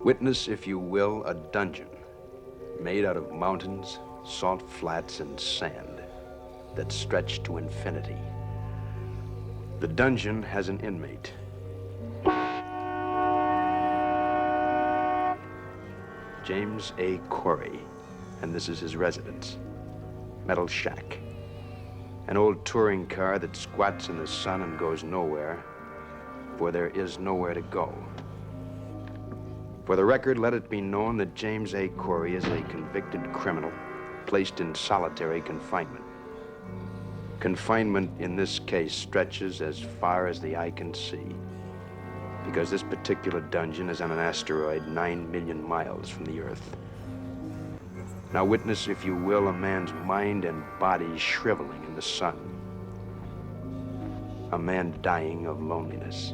Witness, if you will, a dungeon made out of mountains, salt flats, and sand that stretch to infinity. The dungeon has an inmate. James A. Corey, and this is his residence. Metal shack. An old touring car that squats in the sun and goes nowhere, for there is nowhere to go. For the record, let it be known that James A. Corey is a convicted criminal placed in solitary confinement. Confinement in this case stretches as far as the eye can see, because this particular dungeon is on an asteroid 9 million miles from the Earth. Now witness, if you will, a man's mind and body shriveling in the sun. A man dying of loneliness.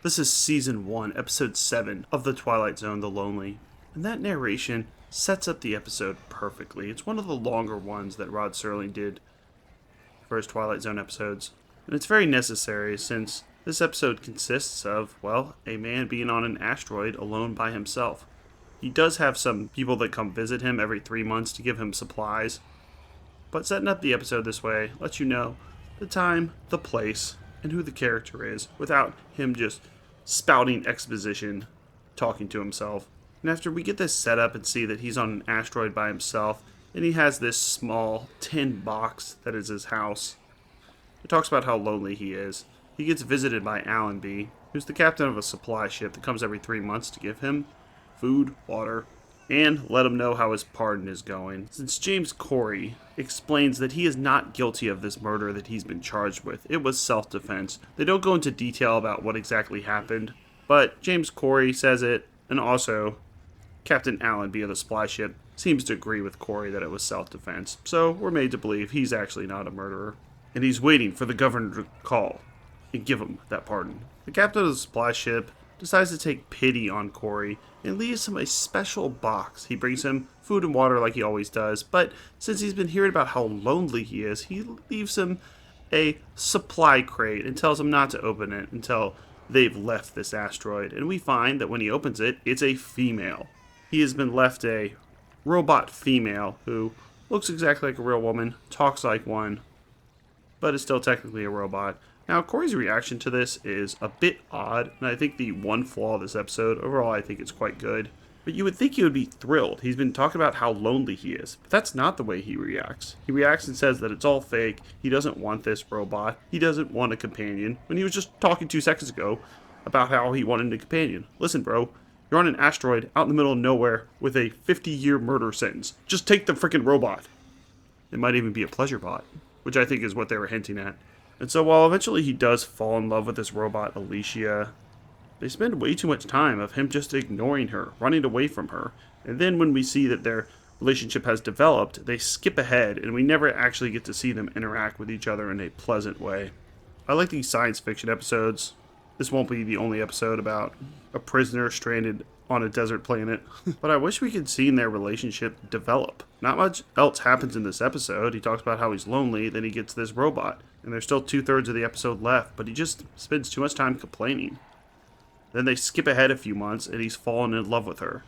This is Season 1, Episode 7 of The Twilight Zone, The Lonely. And that narration sets up the episode perfectly. It's one of the longer ones that Rod Serling did for his Twilight Zone episodes. And it's very necessary since this episode consists of, well, a man being on an asteroid alone by himself. He does have some people that come visit him every 3 months to give him supplies. But setting up the episode this way lets you know the time, the place, and who the character is without him just spouting exposition, talking to himself. And after we get this set up and see that he's on an asteroid by himself, and he has this small tin box that is his house, it talks about how lonely he is. He gets visited by Allenby, who's the captain of a supply ship that comes every 3 months to give him food, water, and let him know how his pardon is going. Since James Corey explains that he is not guilty of this murder that he's been charged with, it was self-defense. They don't go into detail about what exactly happened, but James Corey says it, and also Captain Allenby of the supply ship seems to agree with Corey that it was self-defense, so we're made to believe he's actually not a murderer. And he's waiting for the governor to call and give him that pardon. The captain of the supply ship decides to take pity on Corey and leaves him a special box. He brings him food and water like he always does, but since he's been hearing about how lonely he is, he leaves him a supply crate and tells him not to open it until they've left this asteroid. And we find that when he opens it, it's a female. He has been left a robot female who looks exactly like a real woman, talks like one, but is still technically a robot. Now, Corey's reaction to this is a bit odd, and I think the one flaw of this episode, overall I think it's quite good. But you would think he would be thrilled. He's been talking about how lonely he is, but that's not the way he reacts. He reacts and says that it's all fake, he doesn't want this robot, he doesn't want a companion, when he was just talking 2 seconds ago about how he wanted a companion. Listen, bro, you're on an asteroid out in the middle of nowhere with a 50-year murder sentence. Just take the freaking robot. It might even be a pleasure bot, which I think is what they were hinting at. And so while eventually he does fall in love with this robot, Alicia, they spend way too much time of him just ignoring her, running away from her. And then when we see that their relationship has developed, they skip ahead and we never actually get to see them interact with each other in a pleasant way. I like these science fiction episodes. This won't be the only episode about a prisoner stranded on a desert planet, but I wish we could see their relationship develop. Not much else happens in this episode. He talks about how he's lonely, then he gets this robot, and there's still 2/3 of the episode left, but he just spends too much time complaining. Then they skip ahead a few months, and he's fallen in love with her.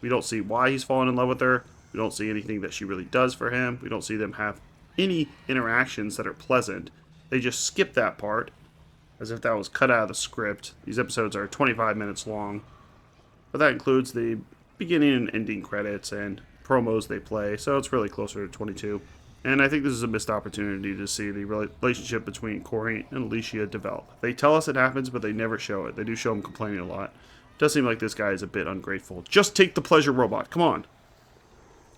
We don't see why he's fallen in love with her. We don't see anything that she really does for him. We don't see them have any interactions that are pleasant. They just skip that part, as if that was cut out of the script. These episodes are 25 minutes long. But that includes the beginning and ending credits and promos they play, so it's really closer to 22. And I think this is a missed opportunity to see the relationship between Corey and Alicia develop. They tell us it happens, but they never show it. They do show him complaining a lot. It does seem like this guy is a bit ungrateful. Just take the pleasure robot, come on.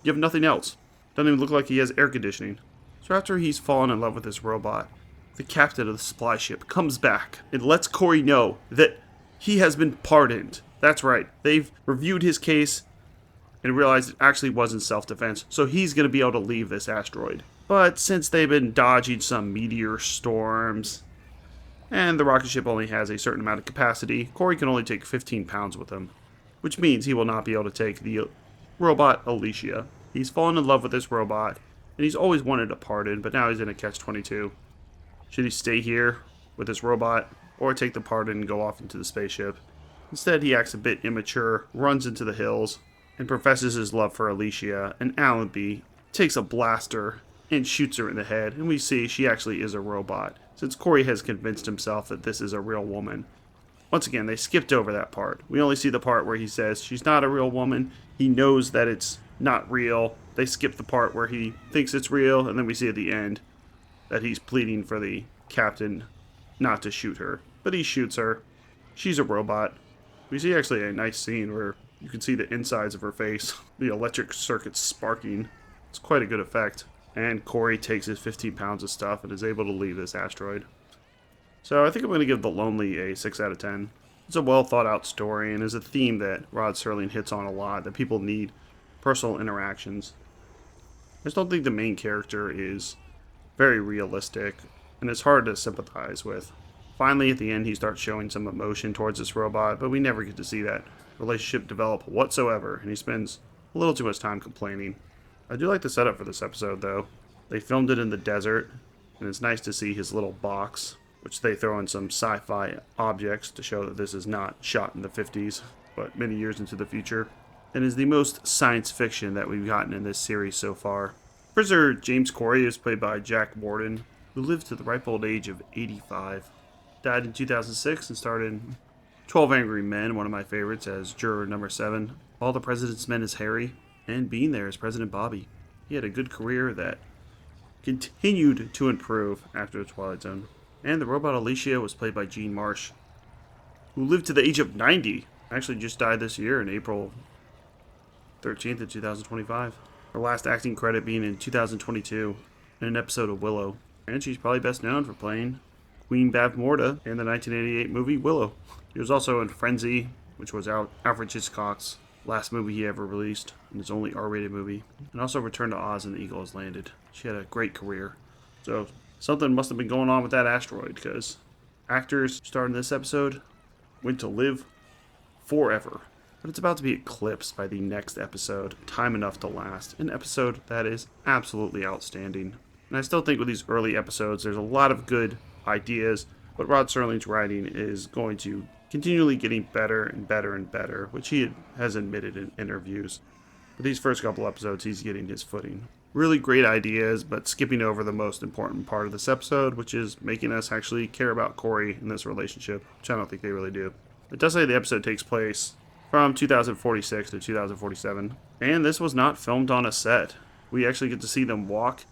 You have nothing else. Doesn't even look like he has air conditioning. So after he's fallen in love with this robot, the captain of the supply ship comes back and lets Corey know that he has been pardoned. That's right. They've reviewed his case and realized it actually wasn't self-defense, so he's going to be able to leave this asteroid. But since they've been dodging some meteor storms, and the rocket ship only has a certain amount of capacity, Corey can only take 15 pounds with him, which means he will not be able to take the robot Alicia. He's fallen in love with this robot, and he's always wanted a pardon, but now he's in a catch-22. Should he stay here with this robot, or take the pardon and go off into the spaceship? Instead, he acts a bit immature, runs into the hills, and professes his love for Alicia, and Allenby takes a blaster and shoots her in the head, and we see she actually is a robot, since Corey has convinced himself that this is a real woman. Once again, they skipped over that part. We only see the part where he says she's not a real woman. He knows that it's not real. They skip the part where he thinks it's real, and then we see at the end that he's pleading for the captain not to shoot her. But he shoots her. She's a robot. We see actually a nice scene where you can see the insides of her face, the electric circuits sparking. It's quite a good effect. And Corey takes his 15 pounds of stuff and is able to leave this asteroid. So I think I'm going to give The Lonely a 6 out of 10. It's a well thought out story and is a theme that Rod Serling hits on a lot, that people need personal interactions. I just don't think the main character is very realistic, and it's hard to sympathize with. Finally, at the end, he starts showing some emotion towards this robot, but we never get to see that relationship develop whatsoever, and he spends a little too much time complaining. I do like the setup for this episode, though. They filmed it in the desert, and it's nice to see his little box, which they throw in some sci-fi objects to show that this is not shot in the 50s, but many years into the future, and is the most science fiction that we've gotten in this series so far. Prisoner James Corey is played by Jack Warden, who lived to the ripe old age of 85. Died in 2006 and starred in 12 Angry Men, one of my favorites, as juror number 7, All the President's Men as Harry, and Being There as President Bobby. He had a good career that continued to improve after the Twilight Zone. And the robot Alicia was played by Jean Marsh, who lived to the age of 90. Actually just died this year in April 13th of 2025. Her last acting credit being in 2022 in an episode of Willow. And she's probably best known for playing Queen Bavmorda in the 1988 movie Willow. She was also in Frenzy, which was Alfred Hitchcock's last movie he ever released, and his only R-rated movie. And also Return to Oz and the Eagle Has Landed. She had a great career. So something must have been going on with that asteroid, because actors starring this episode went to live forever. But it's about to be eclipsed by the next episode, Time Enough to Last, an episode that is absolutely outstanding. And I still think with these early episodes, there's a lot of good ideas, but Rod Serling's writing is going to continually getting better and better and better, which he has admitted in interviews. But these first couple episodes, he's getting his footing. Really great ideas, but skipping over the most important part of this episode, which is making us actually care about Corey in this relationship, which I don't think they really do. It does say the episode takes place from 2046 to 2047, and this was not filmed on a set. We actually get to see them walk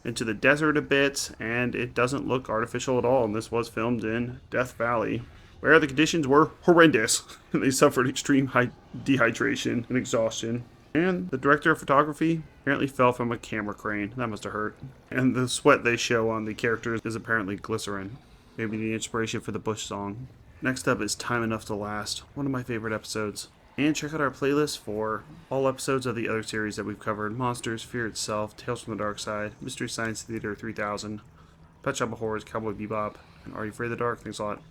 into the desert a bit, and it doesn't look artificial at all, and this was filmed in Death Valley, where the conditions were horrendous. They suffered extreme dehydration and exhaustion. And the director of photography apparently fell from a camera crane. That must have hurt. And the sweat they show on the characters is apparently glycerin. Maybe the inspiration for the Bush song. Next up is Time Enough to Last, one of my favorite episodes. And check out our playlist for all episodes of the other series that we've covered. Monsters, Fear Itself, Tales from the Dark Side, Mystery Science Theater 3000, Pet Shop of Horrors, Cowboy Bebop, and Are You Afraid of the Dark? Thanks a lot.